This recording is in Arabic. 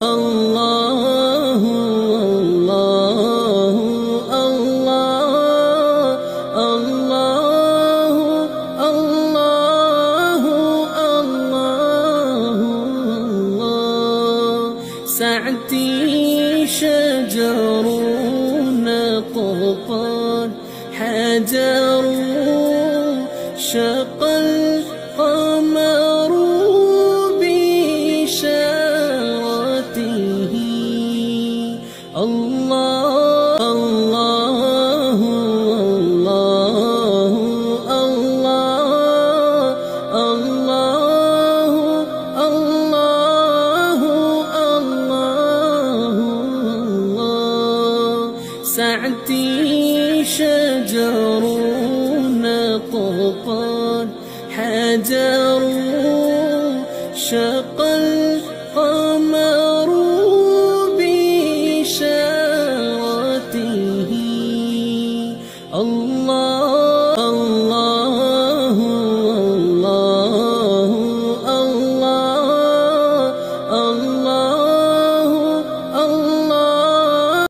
الله الله الله الله الله الله الله سعدي شجر قطان حجر شق القمر بإشارته الله الله الله الله الله الله الله الله سعدي شجر قطان حجر شق القمر بإشارته الله